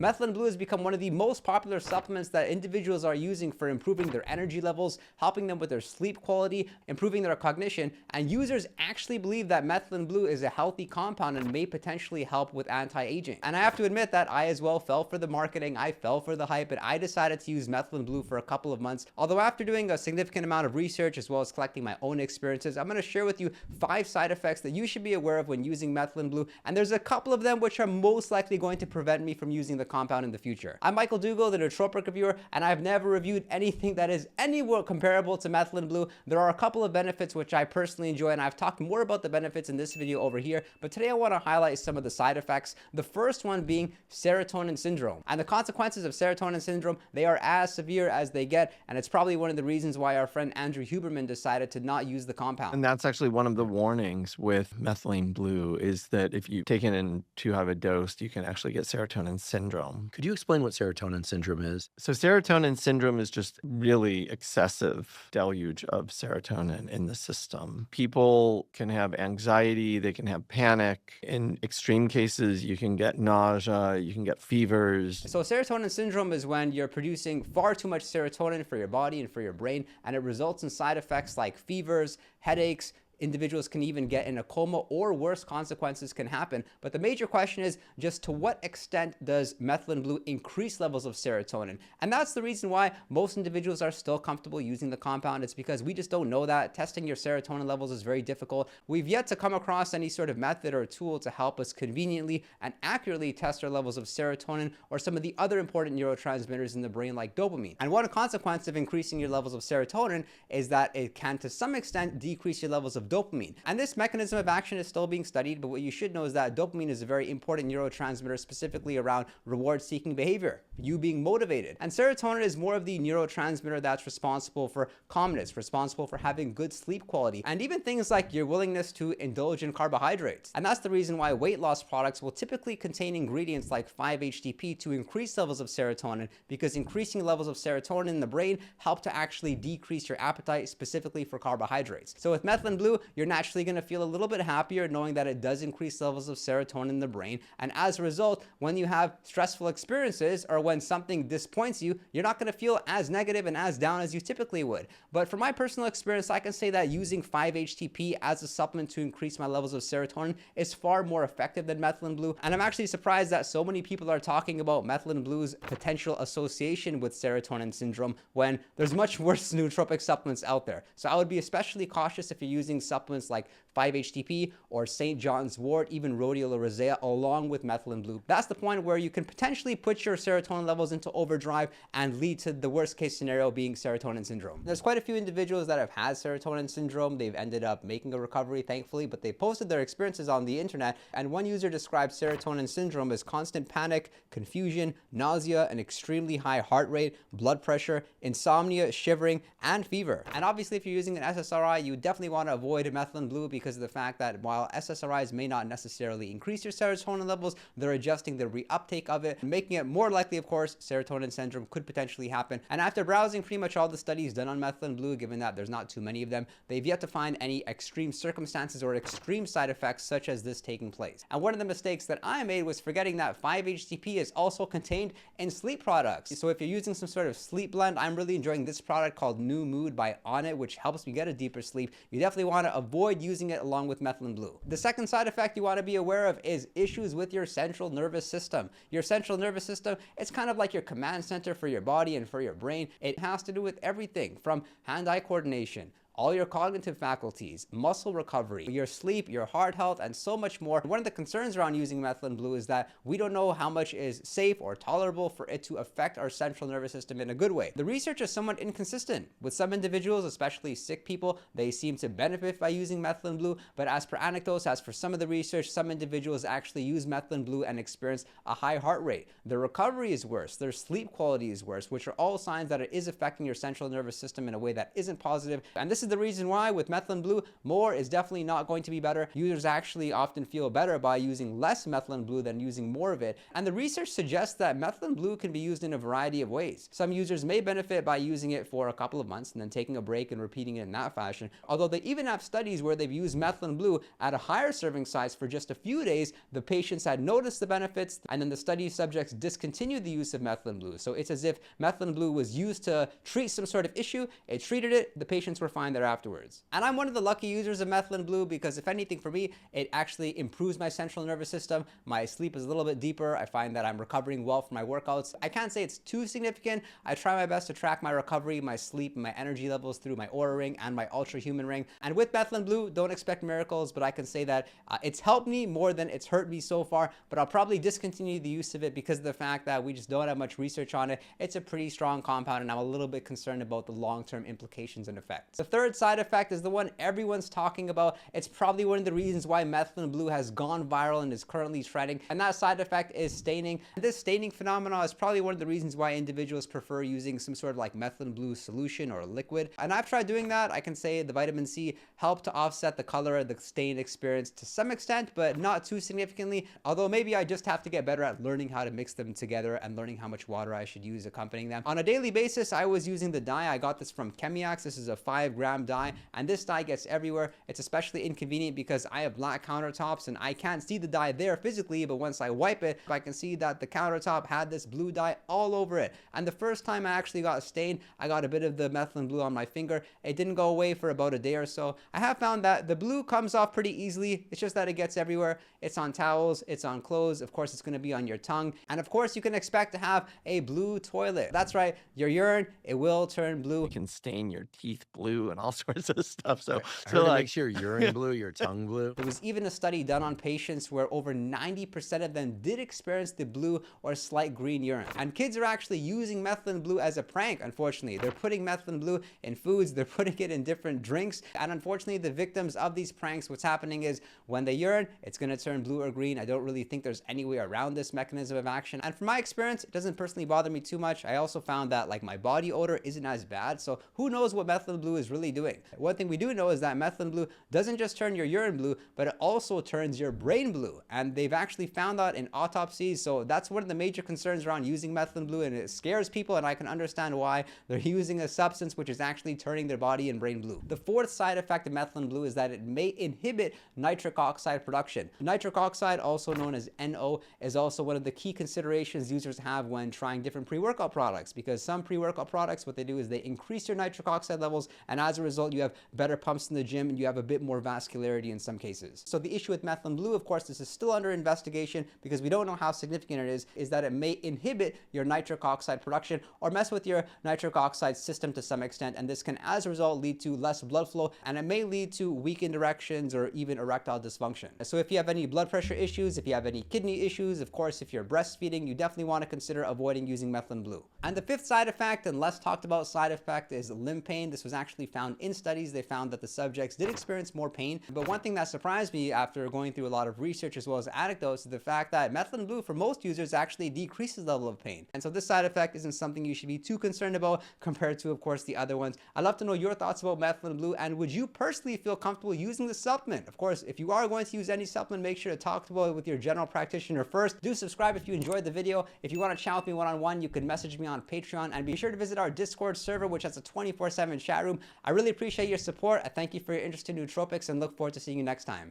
Methylene Blue has become one of the most popular supplements that individuals are using for improving their energy levels, helping them with their sleep quality, improving their cognition, and users actually believe that Methylene Blue is a healthy compound and may potentially help with anti-aging. And I have to admit that I as well fell for the marketing, I fell for the hype, and I decided to use Methylene Blue for a couple of months. Although after doing a significant amount of research as well as collecting my own experiences, I'm going to share with you 5 side effects that you should be aware of when using Methylene Blue, and there's a couple of them which are most likely going to prevent me from using the compound in the future. I'm Michael Dougal, the nootropic reviewer, and I've never reviewed anything that is anywhere comparable to Methylene Blue. There are a couple of benefits which I personally enjoy, and I've talked more about the benefits in this video over here, but today I want to highlight some of the side effects. The first one being serotonin syndrome. And the consequences of serotonin syndrome, they are as severe as they get, and it's probably one of the reasons why our friend Andrew Huberman decided to not use the compound. And that's actually one of the warnings with Methylene Blue, is that if you take it in too high of a dose, you can actually get serotonin syndrome. Could you explain what serotonin syndrome is? So serotonin syndrome is just really excessive deluge of serotonin in the system. People can have anxiety, they can have panic. In extreme cases, you can get nausea, you can get fevers. So serotonin syndrome is when you're producing far too much serotonin for your body and for your brain, and it results in side effects like fevers, headaches. Individuals can even get in a coma, or worse consequences can happen. But the major question is just to what extent does Methylene Blue increase levels of serotonin? And that's the reason why most individuals are still comfortable using the compound. It's because we just don't know that. Testing your serotonin levels is very difficult. We've yet to come across any sort of method or tool to help us conveniently and accurately test our levels of serotonin or some of the other important neurotransmitters in the brain like dopamine. And one consequence of increasing your levels of serotonin is that it can to some extent decrease your levels of dopamine. And this mechanism of action is still being studied, but what you should know is that dopamine is a very important neurotransmitter, specifically around reward-seeking behavior, you being motivated. And serotonin is more of the neurotransmitter that's responsible for calmness, responsible for having good sleep quality, and even things like your willingness to indulge in carbohydrates. And that's the reason why weight loss products will typically contain ingredients like 5-HTP to increase levels of serotonin, because increasing levels of serotonin in the brain help to actually decrease your appetite, specifically for carbohydrates. So with Methylene Blue, you're naturally going to feel a little bit happier knowing that it does increase levels of serotonin in the brain. And as a result, when you have stressful experiences or when something disappoints you, you're not going to feel as negative and as down as you typically would. But from my personal experience, I can say that using 5-HTP as a supplement to increase my levels of serotonin is far more effective than Methylene Blue. And I'm actually surprised that so many people are talking about Methylene Blue's potential association with serotonin syndrome when there's much worse nootropic supplements out there. So I would be especially cautious if you're using supplements like 5-HTP or St. John's wort, even rhodiola rosea, along with Methylene Blue. That's the point where you can potentially put your serotonin levels into overdrive and lead to the worst case scenario being serotonin syndrome. There's quite a few individuals that have had serotonin syndrome. They've ended up making a recovery, thankfully, but they posted their experiences on the internet, and one user described serotonin syndrome as constant panic, confusion, nausea, an extremely high heart rate, blood pressure, insomnia, shivering, and fever. And obviously, if you're using an SSRI, you definitely want to avoid Methylene Blue because of the fact that while SSRIs may not necessarily increase your serotonin levels, they're adjusting the reuptake of it, making it more likely, of course, serotonin syndrome could potentially happen. And after browsing pretty much all the studies done on Methylene Blue, given that there's not too many of them, they've yet to find any extreme circumstances or extreme side effects such as this taking place. And one of the mistakes that I made was forgetting that 5-HTP is also contained in sleep products. So if you're using some sort of sleep blend, I'm really enjoying this product called New Mood by Onnit, which helps me get a deeper sleep. You definitely want to avoid using it along with Methylene Blue. The second side effect you want to be aware of is issues with your central nervous system. Your central nervous system, it's kind of like your command center for your body and for your brain. It has to do with everything from hand-eye coordination, all your cognitive faculties, muscle recovery, your sleep, your heart health, and so much more. One of the concerns around using Methylene Blue is that we don't know how much is safe or tolerable for it to affect our central nervous system in a good way. The research is somewhat inconsistent. With some individuals, especially sick people, they seem to benefit by using Methylene Blue, but as per anecdotes, as for some of the research, some individuals actually use Methylene Blue and experience a high heart rate. Their recovery is worse, their sleep quality is worse, which are all signs that it is affecting your central nervous system in a way that isn't positive. And this this is the reason why with Methylene Blue, more is definitely not going to be better. Users actually often feel better by using less Methylene Blue than using more of it. And the research suggests that Methylene Blue can be used in a variety of ways. Some users may benefit by using it for a couple of months and then taking a break and repeating it in that fashion. Although they even have studies where they've used Methylene Blue at a higher serving size for just a few days, the patients had noticed the benefits, and then the study subjects discontinued the use of Methylene Blue. So it's as if Methylene Blue was used to treat some sort of issue, it treated it, the patients were fine there afterwards. And I'm one of the lucky users of Methylene Blue because if anything for me, it actually improves my central nervous system. My sleep is a little bit deeper. I find that I'm recovering well from my workouts. I can't say it's too significant. I try my best to track my recovery, my sleep, and my energy levels through my Aura Ring and my Ultra Human Ring. And with Methylene Blue, don't expect miracles, but I can say that it's helped me more than it's hurt me so far, but I'll probably discontinue the use of it because of the fact that we just don't have much research on it. It's a pretty strong compound, and I'm a little bit concerned about the long-term implications and effects. The third side effect is the one everyone's talking about. It's probably one of the reasons why Methylene Blue has gone viral and is currently trending, and that side effect is staining. This staining phenomenon is probably one of the reasons why individuals prefer using some sort of like Methylene Blue solution or liquid. And I've tried doing that. I can say the vitamin C helped to offset the color of the stain experience to some extent, but not too significantly. Although maybe I just have to get better at learning how to mix them together and learning how much water I should use accompanying them. On a daily basis, I was using the dye. I got this from Chemiax. This is a 5-gram dye, and this dye gets everywhere. It's especially inconvenient because I have black countertops and I can't see the dye there physically, but once I wipe it, I can see that the countertop had this blue dye all over it. And the first time I actually got a stain, I got a bit of the Methylene Blue on my finger. It didn't go away for about a day or so. I have found that the blue comes off pretty easily. It's just that it gets everywhere. It's on towels, it's on clothes. Of course, it's going to be on your tongue. And of course, you can expect to have a blue toilet. That's right. Your urine, it will turn blue. You can stain your teeth blue and all sorts of stuff. So It makes your urine blue, your tongue blue. There was even a study done on patients where over 90% of them did experience the blue or slight green urine. And kids are actually using Methylene Blue as a prank, unfortunately. They're putting Methylene Blue in foods, they're putting it in different drinks. And unfortunately, the victims of these pranks, what's happening is when they urine, it's going to turn blue or green. I don't really think there's any way around this mechanism of action. And from my experience, it doesn't personally bother me too much. I also found that like my body odor isn't as bad. So who knows what Methylene Blue is really doing? One thing we do know is that Methylene Blue doesn't just turn your urine blue, but it also turns your brain blue. And they've actually found that in autopsies. So that's one of the major concerns around using Methylene Blue, and it scares people, and I can understand why. They're using a substance which is actually turning their body and brain blue. The fourth side effect of Methylene Blue is that it may inhibit nitric oxide production. Nitric oxide, also known as NO, is also one of the key considerations users have when trying different pre-workout products, because some pre-workout products, what they do is they increase your nitric oxide levels, and as a result, you have better pumps in the gym and you have a bit more vascularity in some cases. So the issue with Methylene Blue, of course, this is still under investigation because we don't know how significant it is that it may inhibit your nitric oxide production or mess with your nitric oxide system to some extent, and this can as a result lead to less blood flow, and it may lead to weakened erections or even erectile dysfunction. So if you have any blood pressure issues, if you have any kidney issues, of course, if you're breastfeeding, you definitely want to consider avoiding using Methylene Blue. And the fifth side effect, and less talked about side effect, is limb pain. This was actually found in studies. They found that the subjects did experience more pain, but one thing that surprised me after going through a lot of research as well as anecdotes is the fact that Methylene Blue for most users actually decreases the level of pain. And so this side effect isn't something you should be too concerned about compared to, of course, the other ones. I'd love to know your thoughts about Methylene Blue, and would you personally feel comfortable using the supplement? Of course, if you are going to use any supplement, make sure to talk about it with your general practitioner first. Do subscribe if you enjoyed the video. If you want to chat with me one-on-one, you can message me on Patreon, and be sure to visit our Discord server, which has a 24/7 chat room. I really appreciate your support. I thank you for your interest in nootropics and look forward to seeing you next time.